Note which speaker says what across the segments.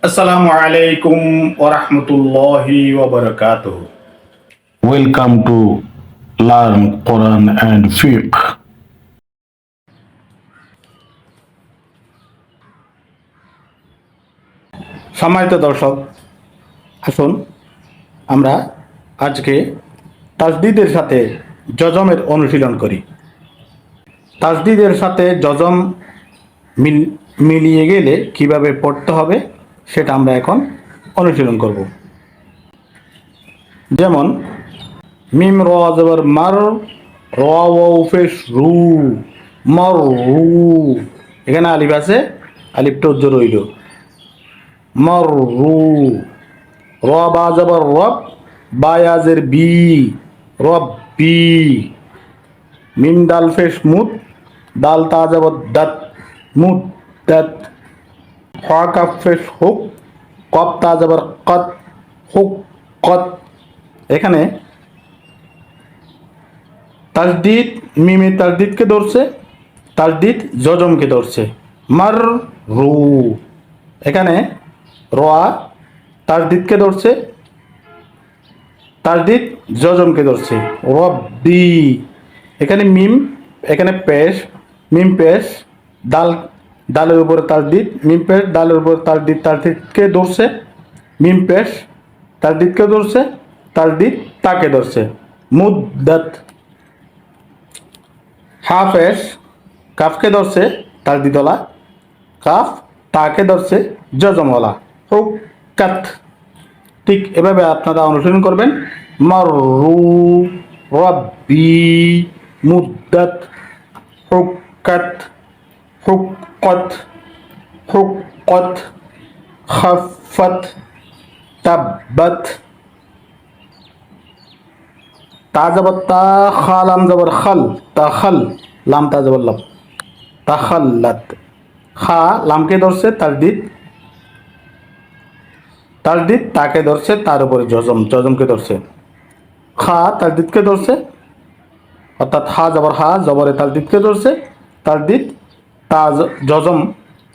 Speaker 1: আসসালামু আলাইকুম ওয়া রাহমাতুল্লাহি ওয়া বারাকাতুহু।
Speaker 2: Welcome to Learn Quran and Fiqh.
Speaker 1: সম্মানিত দর্শক, আসুন আমরা আজকে তাসদিদের সাথে জজমের অনুশীলন করি। তাসদিদের সাথে জজম মিলিয়ে গেলে কিভাবে পড়তে হবে সেটা আমরা এখন অনুশীলন করব। যেমন মিম র জবর মার, র ওয়াও পেশ রু, মর রু। এখানে আলিফ আছে, আলিফটা উজ্জ্বল রইল। মর রু, র বা জবর রব, বা ইয়াজের বি, রব বি। মিম দাল পেশ মুদ, দাল তা জবর দাত, মুদ দাত। খ কাফ পেশ হুক, কপ তা জবর কত, হুক কত। এখানে তাসদিদ মিমে তাসদিদকে ধরছে, তাসদিদ জজমকে ধরছে। মার রু, এখানে রোয়া তাসদিদকে ধরছে, তাসদিদ জজমকে ধরছে। রব্বি, এখানে মিম, এখানে পেশ, মিম পেশ, দাল, দালের উপরে তাসদিদ, মিম পেশ, দালের উপরে তাসদিদ, তাসদিদকে ধরছে। মিম পেশ তাসদিদকে ধরছে, তাসদিদ তাকে ধরছে। মুদ্দাত, হাফেশ কাফকে ধরছে তাসদিদওয়ালা, কাফ তাকে ধরছে জজমওয়ালা। হুকাত, ঠিক এভাবে আপনারা অনুসরণ করবেন। মাররু, রব্বি, মুদ্দাত, হুকাত, হুকত, হুকত, খাফাত, তাব্বাত। তা জবর তা, খা লাম জবর খাল, তা খাল, লাম তা জবর লাম, তা খাল্লাত। খা লামকে ধরছে তাসদিদ, তাসদিদ তাকে ধরছে, তার উপরে জজম, জজমকে ধরছে। খা তাসদিদকে ধরছে, অর্থাৎ হা জবর হা, জবরে তাসদিদকে ধরছে, তাসদিদ তা জজম,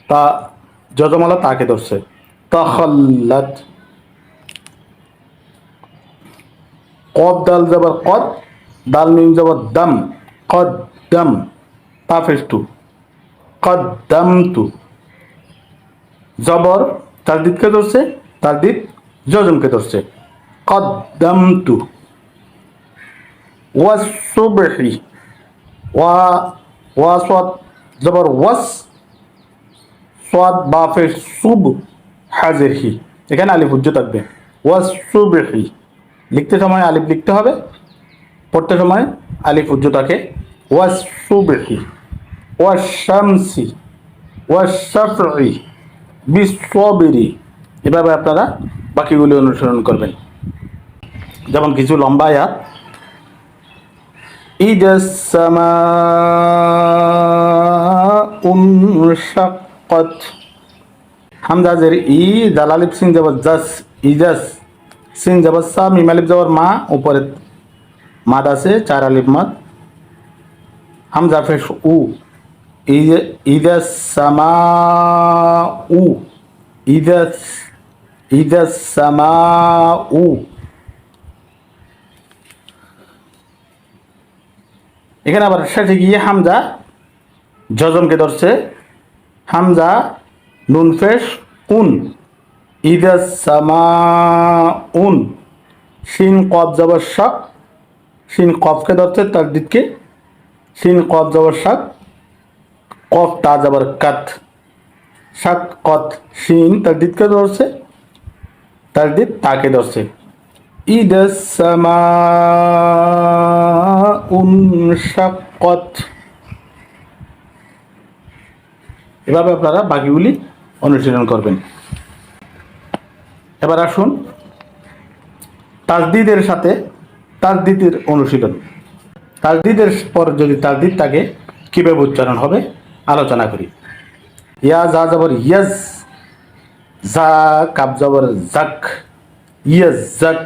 Speaker 1: তা জজমালা তাকে ধরছে। তাখাল্লাত। কদ দাল জবর কদ, দাল মিম জবর দাম, কদ দাম, তা ফেস টু, কদ দাম টু। জবর তাসদিদকে ধরছে, তাসদিদ জজমকে ধরছে। কদ দাম টু। ওয়াসুবহি, ওয়া, ওয়া সাদ জবর ওয়াস, সাদ বা ফেস সুব, হাজের হি, এখানে আলিফ উজ্জ থাকবে। ওয়াসুবহি, লিখতে সময় আলিফ লিখতে হবে, পড়তে সময় আলিফ উজ্জ থাকে। ওয়াসুবহি, ওয়াশামসি, ওয়াশাফি, বিশ্ববিরি। এভাবে আপনারা বাকিগুলি অনুসরণ করবেন। যেমন কিছু লম্বা আয়াত। ইদাস সামাউ ইনশাক্কাত, হামজা জের ই, জাল আলিফ সিন জবর জাস, ইজাস, সিন জবর সা, মিম আলিফ জবর মা, উপরে মাদ আছে, চার আলিফ মাদ। হামজা পেশ উ, ইদাস সামাউ, ইদাস, ইদাস সামাউ। এখানে আবার শেষে গিয়ে হামজা জজমকে ধরছে। হামজা নুন পেশ উন, ইদাস সামাউন। শিন কফ জবর শাক, শিন কফকে ধরছে, তাসদিদকে। শিন কফ জবর শাক, কফ তা জবর কাত, শাক কত। শিন তাসদিদকে ধরছে, তাসদিদ তাকে ধরছে। ইদাস সামাউন শাক্কাত। এভাবে আপনারা বাকিগুলি অনুশীলন করবেন। এবার আসুন তাসদিদের সাথে তাসদিদের অনুশীলন। তাসদিদের পর যদি তাসদিদ থাকে কীভাবে উচ্চারণ হবে আলোচনা করি। ইয়া যা জবর ইয়াজ, যা কাপ জবর জাক, ইয়াজ জাক,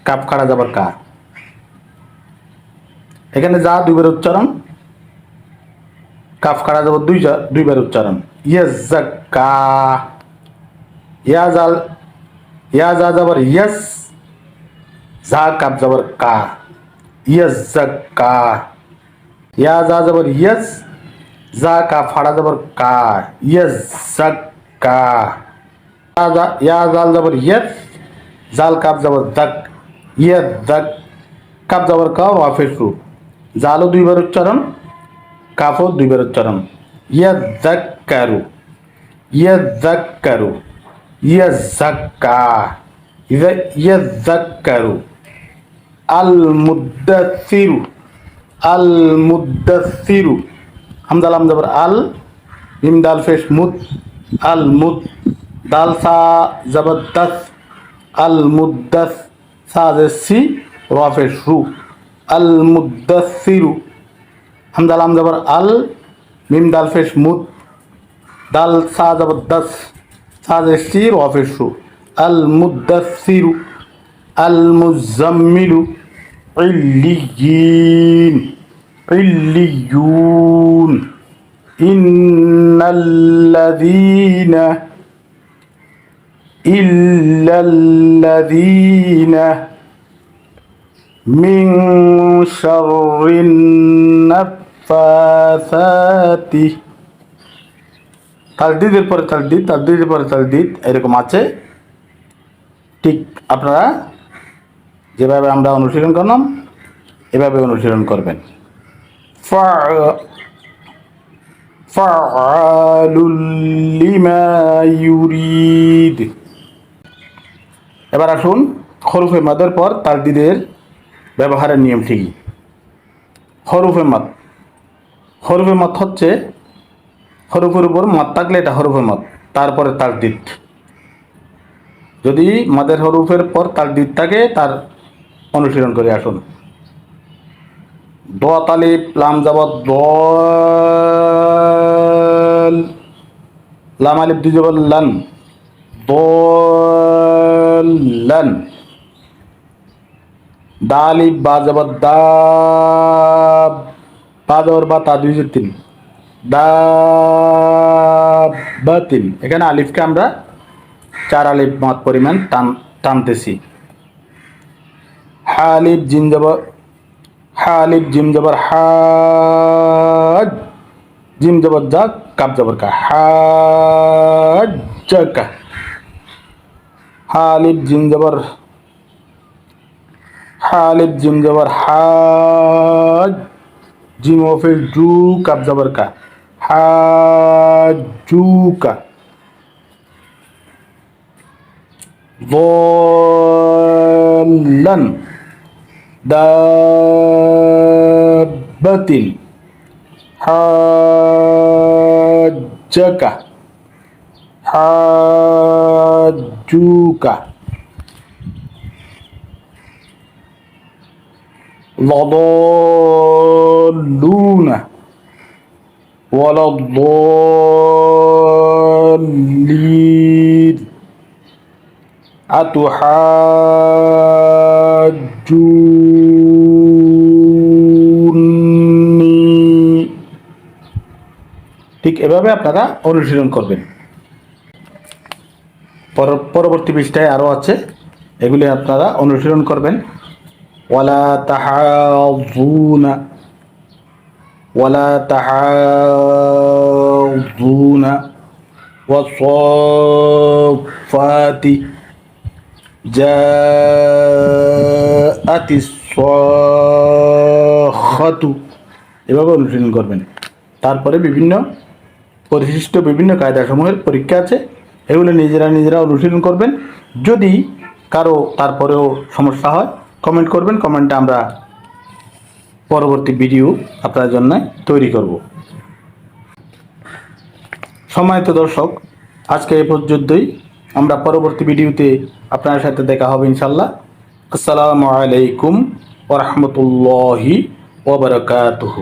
Speaker 1: কাপ খাড়া জবর কা। এখানে যা দুইবার উচ্চারণ, কাফ খাড়া জবর দুইবার উচ্চারণ। ইয়াজ জাক্কা, ইয়া জাল ইয়া জা জবর ইয়াস, জা কাপ জবর কা, ইয়াস জাক্কা। ইয়া জা জবর ইয়াস, জা কা ফাড়া জবর কা, ইয়াস জাক্কা। ইয়া জাল জবর ইয়াস, জাল কাপ জবর দাক, ইয়াস দাক। কাপ জবর কা ওয়া পেশ রু, জালও দুইবার উচ্চারণ, কাফও দুইবার উচ্চারণ। ইয়াস জাক্কারু, ইয়াস জাক্কারু, ইয়াস জাক্কা, ইয়াস জাক্কারু। আল মুদ্দাসিরু, আল মুদ্দাসিরু। হামজা লাম জবর আল, মিম দাল পেশ মুদ, আল মুদ। দাল সা জবর দাস, আল মুদ্দাস। সা জেসি রা পেশ রু, আল মুদ্দাসিরু। হামজা লাম জবর আল, মিম দাল পেশ মুদ, দাল সা জবর দাস। সা জেসি রা পেশ রু, আল মুদ্দাসিরু। আল মুজাম্মিলু, ইল্লিয়িন, ইল্লিয়ুন। ইন্নাল্লাযীনা, ইল্লাল্লাযীনা। মিন শাররিন নাফাসাতি। তাসদীদের পরে তাসদীদ, তাসদীদের পরে তাসদীদ, এরকম আছে। ঠিক আপনারা যেভাবে আমরা অনুশীলন করলাম এভাবে অনুশীলন করবেন। ফাআলুল লিমা ইউরিদ। এবার আসুন হরফে মাদের পর তাসদীদের ব্যবহারের নিয়ম ঠিকই। হরফে মাদ, হরফে মাদ হচ্ছে হরফের উপর মাদ থাকলে এটা হরফে মাদ, তারপরে তাসদীদ। যদি মাদের হরফের পর তাসদীদ থাকে তার অনুশীলন করে আসুন। দ তালিব লাম জবর দল, লাম আলিফ দুই জবর লান, দলান। দালিব বা জবর দাব, বা জবর বা তা দুই জের তিন, দাবাতিন। এখানে আলিফকে আমরা 4 আলিফ মত পরিমাণ টানতেছি। হালিফ জিম জবর, হালিফ জিম জবর হাজ, জিম জবর জা, কাপ জবর কা, হাজ্জাকা। হালিফ জিম জবর, হালিফ জিম জবর হাজ, জিম ওফিল জু, কাপ জবর কা, হাজ্জুকা। ضالا دابة حاجك حاجوك ضالون ولا الضالين আতুহাজ্জুনি। ঠিক এভাবে আপনারা অনুশীলন করবেন। পরবর্তী পৃষ্ঠায় আরও আছে, এগুলি আপনারা অনুশীলন করবেন। ওয়ালা তাহাযুনা, ওয়ালা তাহাযুনা, ওয়াসফাতি, জাআতিস সাখাতু। এভাবে অনুশীলন করবেন। তারপরে বিভিন্ন পরিশিষ্ট বিভিন্ন কায়দাসমূহের পরীক্ষা আছে, এগুলো নিজেরা অনুশীলন করবেন। যদি কারো তারপরেও সমস্যা হয় কমেন্ট করবেন, কমেন্টে আমরা পরবর্তী ভিডিও আপনার জন্য তৈরি করব। সম্মানিত দর্শক, আজকে এই পর্যন্তই। আমরা পরবর্তী ভিডিওতে আপনার সাথে দেখা হবে ইনশাল্লাহ। আসসালামু আলাইকুম ওয়া রাহমাতুল্লাহি ওয়া বারাকাতুহু।